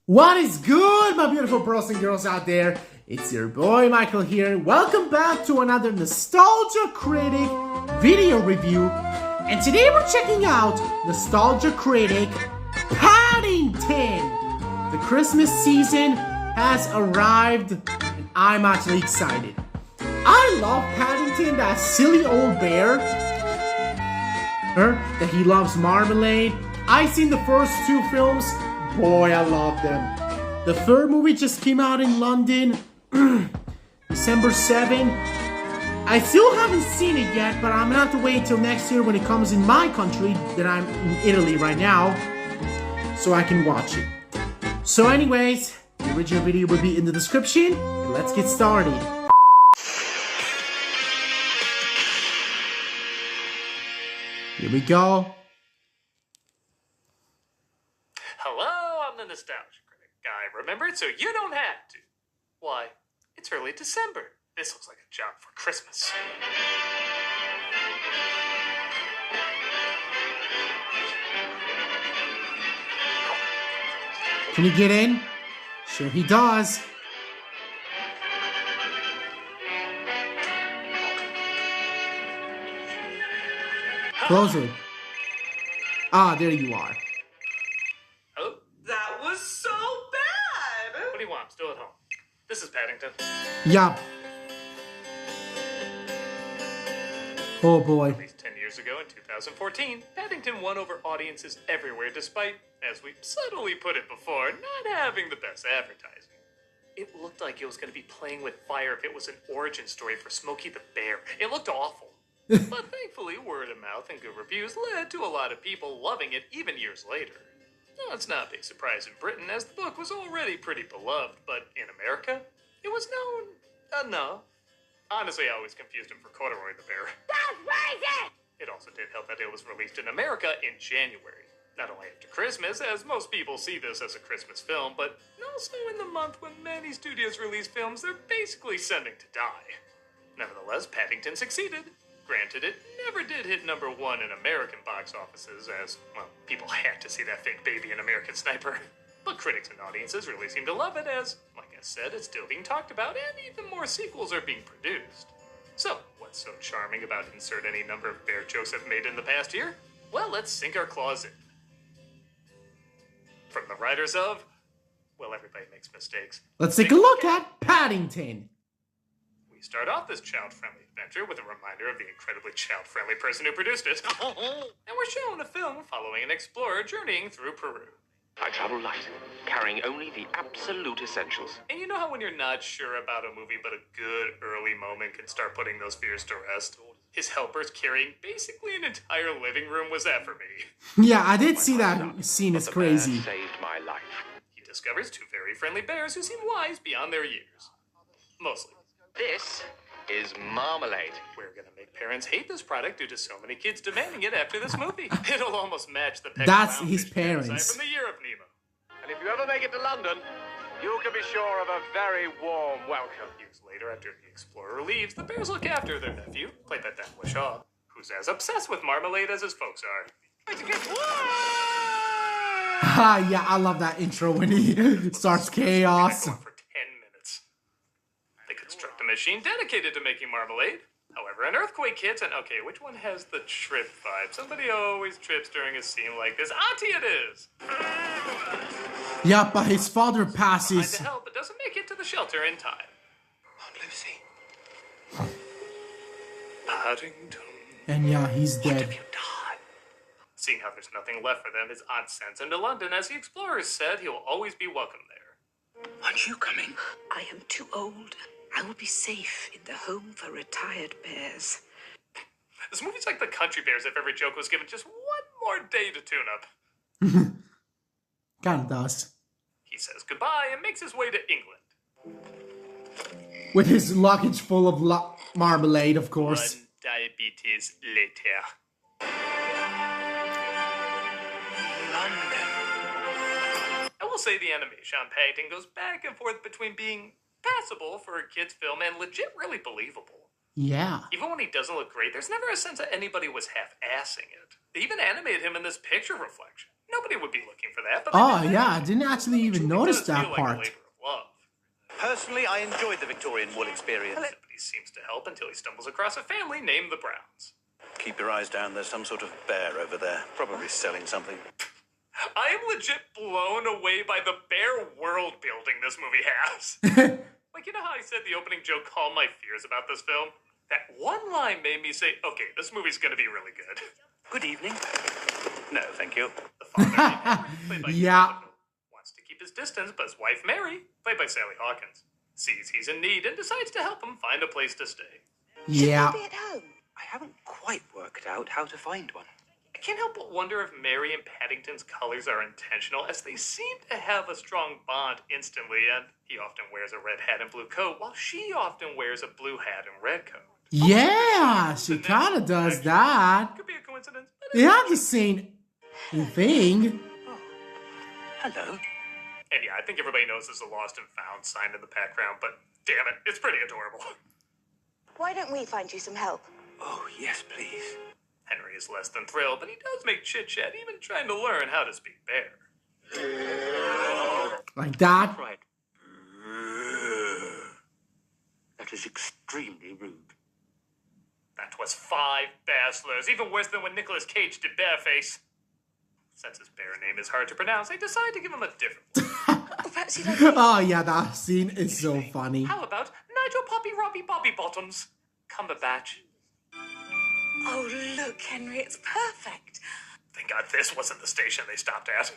What is good, my beautiful bros and girls out there? It's your boy Michael here. Welcome back to another Nostalgia Critic video review. And today we're checking out Nostalgia Critic Paddington. The Christmas season has arrived and I'm actually excited. I love Paddington, that silly old bear. That he loves marmalade. I've seen the first two films. Boy, I love them. The third movie just came out in London, December 7. I still haven't seen it yet, but I'm gonna have to wait until next year when it comes in my country, that I'm in Italy right now, so I can watch it. So anyways, the original video will be in the description, and let's get started. Here we go. Hello, I'm the Nostalgia Critic guy. Remember it so you don't have to. Why? It's early December. This looks like a job for Christmas. Can he get in? Sure he does. Closer. Ah, there you are. Oh, That was so bad! what do you want? I'm still at home. This is Paddington. Yup. Oh boy. At least 10 years ago in 2014, Paddington won over audiences everywhere despite, as we subtly put it before, not having the best advertising. It looked like it was going to be playing with fire if it was an origin story for Smokey the Bear. It looked awful. But thankfully, word of mouth and good reviews led to a lot of people loving it even years later. Now, it's not a big surprise in Britain, as the book was already pretty beloved, but in America, it was known enough. Honestly, I always confused him for Corduroy the Bear. That's crazy! It also did help that it was released in America in January. Not only after Christmas, as most people see this as a Christmas film, but also in the month when many studios release films they're basically sending to die. Nevertheless, Paddington succeeded. Granted, it never did hit #1 in American box offices, as, well, people had to see that fake baby in American Sniper. But critics and audiences really seem to love it, as, like I said, it's still being talked about, and even more sequels are being produced. So, what's so charming about insert any number of bear jokes I've made in the past year? Well, let's sink our claws in. From the writers of, well, everybody makes mistakes. Let's take a look at Paddington. We start off this child-friendly adventure with a reminder of the incredibly child-friendly person who produced it. And we're shown a film following an explorer journeying through Peru. I travel light, carrying only the absolute essentials. And you know how when you're not sure about a movie but a good early moment can start putting those fears to rest? His helpers carrying basically an entire living room was that for me. Yeah, I did see that scene. It's But the bear crazy. saved my life. He discovers two very friendly bears who seem wise beyond their years. Mostly. This is marmalade. We're gonna make parents hate this product due to so many kids demanding it after this movie. It'll almost match the Peggy That's Clownfish his genocide parents. from the Year of Nemo. And if you ever make it to London, you can be sure of a very warm welcome. Years later, after the explorer leaves, the bears look after their nephew, played by Dan Wishaw, who's as obsessed with marmalade as his folks are. Ah, yeah, I love that intro when he starts chaos. Going for 10 minutes. They construct a machine dedicated to making marmalade. However, an earthquake hits, and okay, which one has the trip vibe? Somebody always trips during a scene like this. Auntie it is! Yeah, but his father Trying passes. to help, but doesn't make it to the shelter in time. Aunt Lucy. Paddington. And yeah, he's What have dead. you done? Seeing how there's nothing left for them, his aunt sends him to London. As the explorers said, he will always be welcome there. Aren't you coming? I am too old. I will be safe in the home for retired bears. This movie's like the Country Bears if every joke was given just one more day to tune up. Kinda does. He says goodbye and makes his way to England. With his luggage full of marmalade, of course. One diabetes later. London. I will say the animation on Paddington goes back and forth between being passable for a kid's film and legit really believable. Yeah. Even when he doesn't look great, there's never a sense that anybody was half-assing it. They even animated him in this picture reflection. Nobody would be looking for that, but Oh, yeah, I didn't actually even notice does that feel like a part. labor of love. Personally, I enjoyed the Victorian wool experience. Sympathy seems to help until he stumbles across a family named the Browns. Keep your eyes down. There's some sort of bear over there, probably selling something. I am legit blown away by the bare world building this movie has. Like, you know how I said the opening joke calmed my fears about this film? That one line made me say, okay, this movie's gonna be really good. Good evening. No, thank you. The father, Henry, played by Yeah. Henry, wants to keep his distance, but his wife, Mary, played by Sally Hawkins, sees he's in need and decides to help him find a place to stay. Yeah. Be at home. I haven't quite worked out how to find one. I can't help but wonder if Mary and Paddington's colors are intentional, as they seem to have a strong bond instantly, and he often wears a red hat and blue coat, while she often wears a blue hat and red coat. Yeah, she kind of does that. Could be a coincidence, but They have the same thing. Hello. And yeah, I think everybody knows there's a lost and found sign in the background, but damn it, it's pretty adorable. Why don't we find you some help? Oh, yes, please. Henry is less than thrilled, but he does make chit-chat, even trying to learn how to speak bear. Like that. Right. That is extremely rude. That was 5 bear slurs, even worse than when Nicolas Cage did Bearface. Since his bear name is hard to pronounce, I decided to give him a different one. Perhaps you'd like to... Oh, yeah, that scene is so funny. How about Nigel Poppy Robbie Bobby Bottoms? Cumberbatch. Oh, look, Henry, it's perfect. Thank God this wasn't the station they stopped at.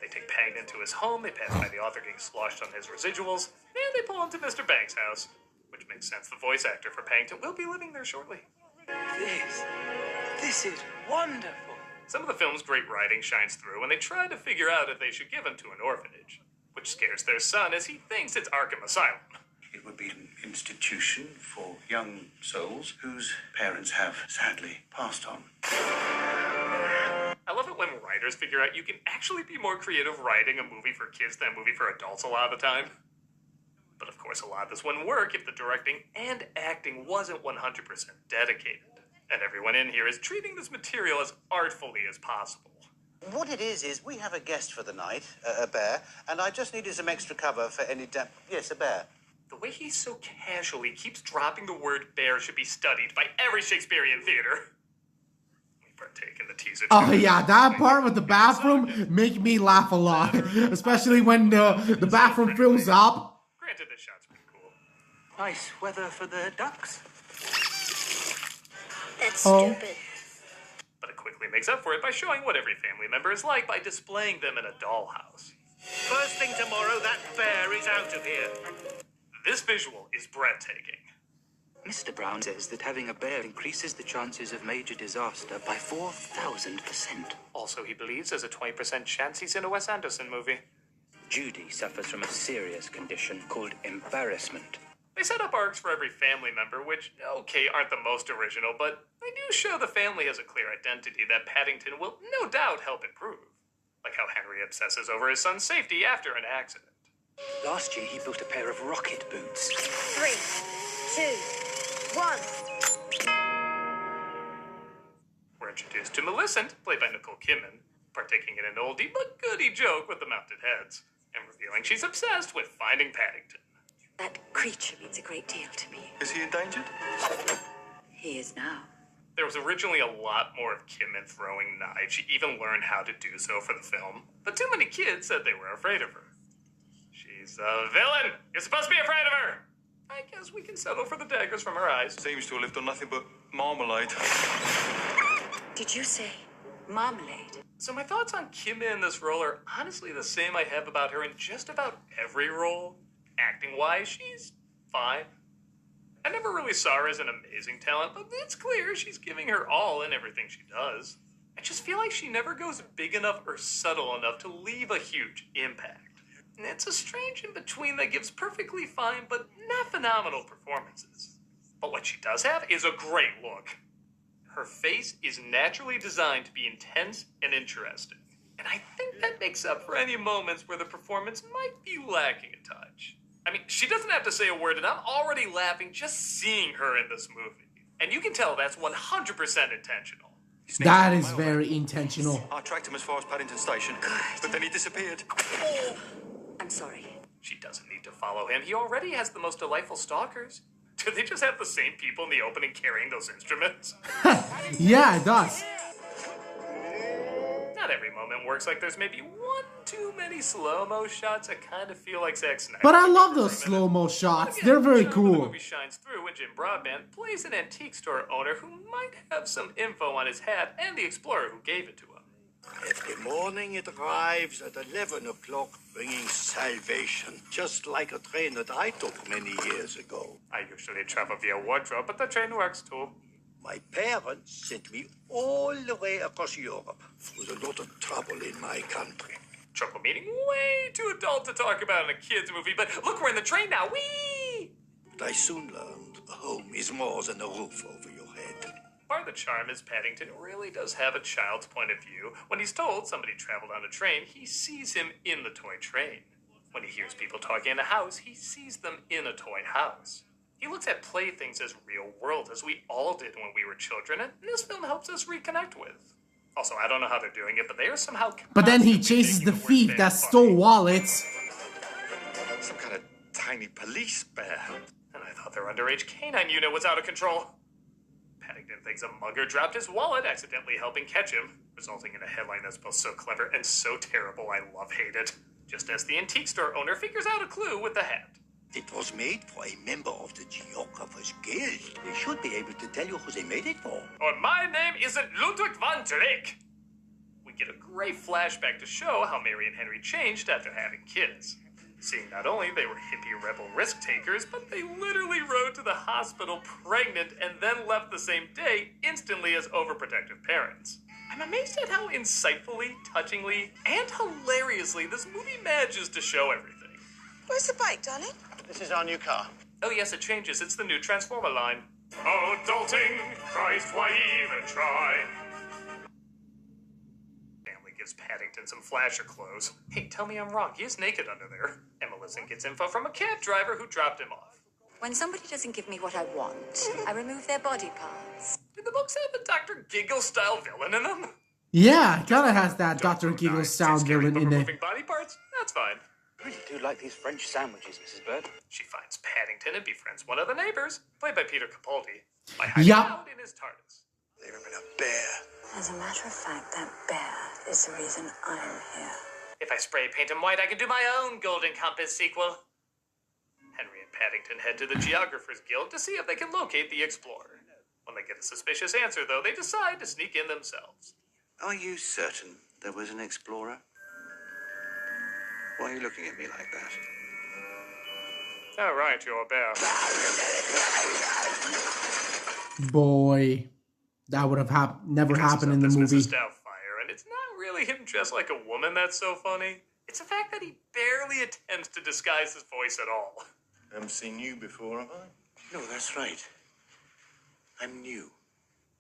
They take Paddington to his home, they pass by the author getting sloshed on his residuals, and they pull into Mr. Banks' house. Which makes sense, the voice actor for Paddington will be living there shortly. This is wonderful. Some of the film's great writing shines through when they try to figure out if they should give him to an orphanage, which scares their son as he thinks it's Arkham Asylum. It would be an institution for young souls whose parents have sadly passed on. I love it when writers figure out you can actually be more creative writing a movie for kids than a movie for adults a lot of the time. But of course, a lot of this wouldn't work if the directing and acting wasn't 100% dedicated. And everyone in here is treating this material as artfully as possible. What it is we have a guest for the night, a bear, and I just needed some extra cover for any Yes, a bear. The way he so casually keeps dropping the word bear should be studied by every Shakespearean theater. We partake in the teaser. Oh, yeah, that part with the bathroom make me laugh a lot. Especially when the bathroom fills up. Granted, this shot's pretty cool. Nice weather for the ducks. That's Oh. stupid. But it quickly makes up for it by showing what every family member is like by displaying them in a dollhouse. First thing tomorrow, that bear is out of here. This visual is breathtaking. Mr. Brown says that having a bear increases the chances of major disaster by 4,000%. Also, he believes there's a 20% chance he's in a Wes Anderson movie. Judy suffers from a serious condition called embarrassment. They set up arcs for every family member, which, okay, aren't the most original, but they do show the family has a clear identity that Paddington will no doubt help improve. Like how Henry obsesses over his son's safety after an accident. Last year, he built a pair of rocket boots. 3, 2, 1. We're introduced to Millicent, played by Nicole Kidman, partaking in an oldie but goodie joke with the mounted heads, and revealing she's obsessed with finding Paddington. That creature means a great deal to me. Is he endangered? He is now. There was originally a lot more of Kidman throwing knives. She even learned how to do so for the film, but too many kids said they were afraid of her. She's a villain! You're supposed to be afraid of her! I guess we can settle for the daggers from her eyes. Seems to have lived on nothing but marmalade. Did you say marmalade? So my thoughts on Kidman in this role are honestly the same I have about her in just about every role. Acting-wise, she's fine. I never really saw her as an amazing talent, but it's clear she's giving her all in everything she does. I just feel like she never goes big enough or subtle enough to leave a huge impact. And it's a strange in-between that gives perfectly fine but not phenomenal performances. But what she does have is a great look. Her face is naturally designed to be intense and interesting. And I think that makes up for any moments where the performance might be lacking a touch. I mean, she doesn't have to say a word, and I'm already laughing just seeing her in this movie. And you can tell that's 100% intentional. That is very intentional. I tracked him as far as Paddington Station, but then he disappeared. I'm sorry. She doesn't need to follow him. He already has the most delightful stalkers. Do they just have the same people in the opening carrying those instruments? Yeah, it does. Not every moment works. Like there's maybe one too many slow-mo shots. I kind of feel like Zack Snyder. But I love those slow-mo shots. They're very The cool. movie shines through when Jim Broadbent plays an antique store owner who might have some info on his hat and the explorer who gave it to him. Every morning it arrives at 11 o'clock, bringing salvation, just like a train that I took many years ago. I usually travel via wardrobe, but the train works too. My parents sent me all the way across Europe. There was a lot of trouble in my country. Trouble meaning way too adult to talk about in a kid's movie, but look, we're in the train now. Whee! But I soon learned a home is more than a roof over your head. Part of the charm is Paddington really does have a child's point of view. When he's told somebody traveled on a train, he sees him in the toy train. When he hears people talking in a house, he sees them in a toy house. He looks at playthings as real world, as we all did when we were children, and this film helps us reconnect with. Also, I don't know how they're doing it, but they are somehow... But then he chases the thief that stole wallets. Some kind of tiny police bear. And I thought their underage canine unit was out of control. Paddington thinks a mugger dropped his wallet, accidentally helping catch him, resulting in a headline that's both so clever and so terrible I love-hate it. Just as the antique store owner figures out a clue with the hat. It was made for a member of the Geographers Guild. They should be able to tell you who they made it for. Or my name isn't Ludwig van Drake. We get a great flashback to show how Mary and Henry changed after having kids. Seeing not only they were hippie rebel risk takers, but they literally rode to the hospital pregnant and then left the same day instantly as overprotective parents. I'm amazed at how insightfully, touchingly, and hilariously this movie manages to show everything. Where's the bike, darling? This is our new car. Oh yes, it changes. It's the new Transformer line. Oh, adulting, Christ, why even try? Family gives Paddington some flasher clothes. Hey, tell me I'm wrong. He is naked under there. And Millicent gets info from a cab driver who dropped him off. When somebody doesn't give me what I want, I remove their body parts. Did the books have a Dr. Giggle-style villain in them? Yeah, it kinda has that Dr. Giggle sound villain in it. Removing body parts? That's fine. I really do like these French sandwiches, Mrs. Bird. She finds Paddington and befriends one of the neighbors, played by Peter Capaldi, by hiding Yup. out in his TARDIS. There have been a bear. As a matter of fact, that bear is the reason I'm here. If I spray paint him white, I can do my own Golden Compass sequel. Henry and Paddington head to the Geographers Guild to see if they can locate the explorer. When they get a suspicious answer, though, they decide to sneak in themselves. Are you certain there was an explorer? Why are you looking at me like that? Oh, right, you're a bear. Boy, that would have never happened in the movie. Mrs. Doubtfire, and it's not really him dressed like a woman that's so funny. It's the fact that he barely attempts to disguise his voice at all. Haven't seen you before, have I? No, that's right. I'm new.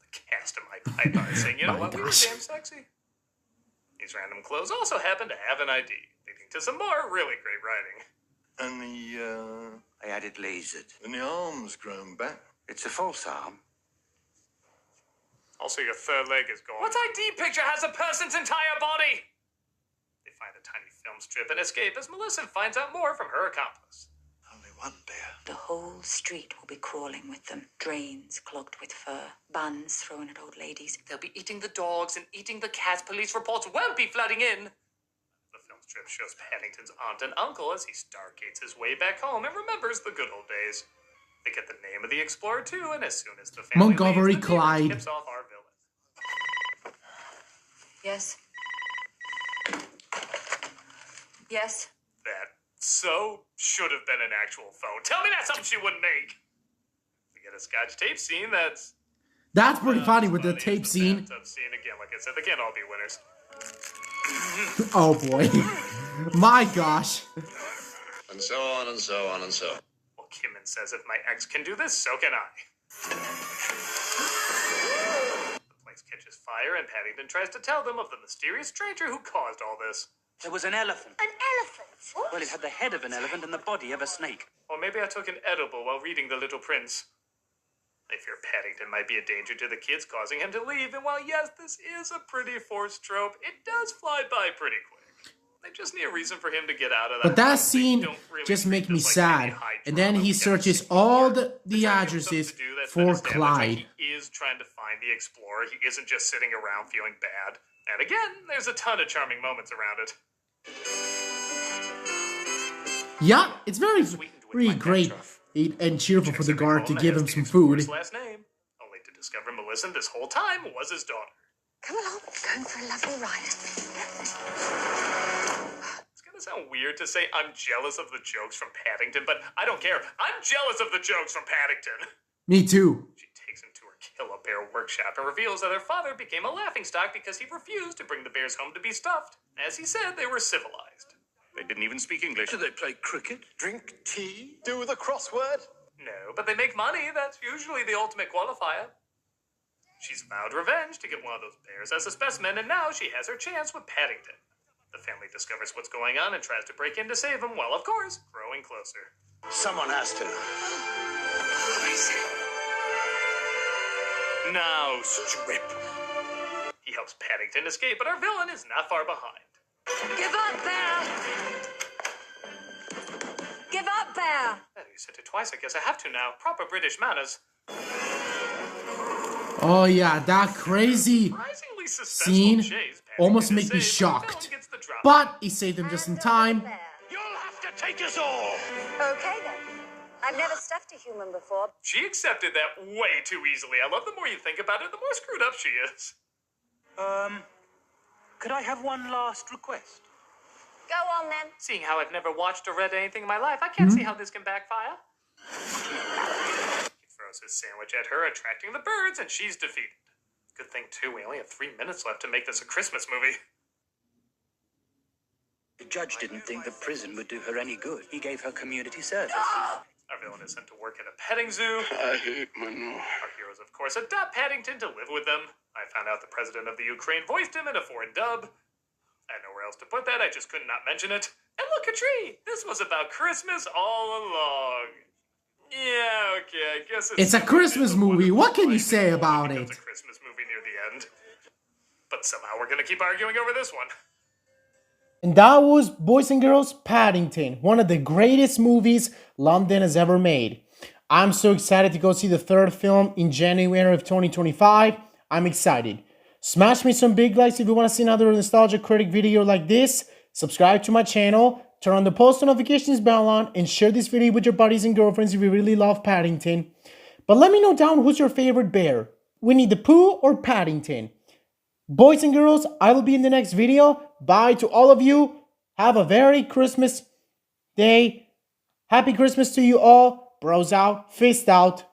The cast of my python is saying, you know My what, we were gosh. damn sexy. These random clothes also happen to have an ID, leading to some more really great writing. And I added lasered. And the arm's grown back. It's a false arm. Also, your third leg is gone. What ID picture has a person's entire body? They find a tiny film strip and escape as Melissa finds out more from her accomplice. Only one bear. The whole street will be crawling with them. Drains clogged with fur. Buns thrown at old ladies. They'll be eating the dogs and eating the cats. Police reports won't be flooding in. The film strip shows Paddington's aunt and uncle as he stargates his way back home and remembers the good old days. They get the name of the explorer too, and as soon as the family Montgomery leaves, the neighbor Clyde. tips off our villain. Yes? Yes? That so should have been an actual phone. Tell me that's something she wouldn't make. We get a Scotch tape scene that's That's pretty funny with the tape scene. bathtub scene again. Like I said, they can't all be winners. Oh boy. My gosh. And so on and so on and so on. Well, Kimmin says if my ex can do this, so can I. The place catches fire, and Paddington tries to tell them of the mysterious stranger who caused all this. There was an elephant. An elephant? Well, it had the head of an elephant and the body of a snake. Or maybe I took an edible while reading The Little Prince. They fear Paddington might be a danger to the kids, causing him to leave, and while yes, this is a pretty forced trope, it does fly by pretty quick. They just need a reason for him to get out of that. But that house. They scene don't really just treat make me this like any sad. high And then drama he because searches it's all humor. the They're trying to give him addresses something to do that's for been established, like Clyde. he is trying to find the explorer. He isn't just sitting around feeling bad. And again, there's a ton of charming moments around it. Yeah, it's very, Sweetened with really my great Petra. and cheerful for the guard to give him some food. Last name, only to discover Millicent this whole time was his daughter. Come along, going for a lovely ride. It's gonna sound weird to say I'm jealous of the jokes from Paddington, but I don't care. I'm jealous of the jokes from Paddington. Me too. She takes him to her Kill-A-Bear workshop and reveals that her father became a laughingstock because he refused to bring the bears home to be stuffed. As he said, they were civilized. They didn't even speak English. Do they play cricket? Drink tea? Do the crossword? No, but they make money. That's usually the ultimate qualifier. She's vowed revenge to get one of those bears as a specimen, and now she has her chance with Paddington. The family discovers what's going on and tries to break in to save him, while, of course, growing closer. Someone has to. Now, strip. He helps Paddington escape, but our villain is not far behind. Give up, Bear! Give up, Bear! You said it twice, I guess I have to now. Proper British manners. Oh yeah, that crazy Surprisingly suspenseful scene chase. almost Paddington made is me saved, but the villain shocked. gets the drop. But he saved him just in time. You'll have to take us all. Okay then. I've never stuffed a human before. She accepted that way too easily. I love the more you think about it, the more screwed up she is. Could I have one last request? Go on then. Seeing how I've never watched or read anything in my life, I can't see how this can backfire. He throws his sandwich at her, attracting the birds, and she's defeated. Good thing, too, we only have 3 minutes left to make this a Christmas movie. The judge didn't think the prison would do her any good. He gave her community service. Our villain is sent to work at a petting zoo. I hate Manu. Our heroes, of course, adopt Paddington to live with them. I found out the president of the Ukraine voiced him in a foreign dub. I had nowhere else to put that, I just could not mention it. And look, a tree! This was about Christmas all along. Yeah, okay, I guess It's a Christmas movie. What can you say about It's it? a Christmas movie near the end. But somehow we're gonna keep arguing over this one. And that was, boys and girls, Paddington, one of the greatest movies London has ever made. I'm so excited to go see the third film in January of 2025. I'm excited. Smash me some big likes if you want to see another nostalgia critic video like this. Subscribe to my channel, turn on the post notifications bell on, and share this video with your buddies and girlfriends if you really love Paddington. But let me know down who's your favorite bear, Winnie the Pooh or Paddington. Boys and girls, I will be in the next video. Bye to all of you. Have a very Christmas day. Happy Christmas to you all. Bros out. Fist out.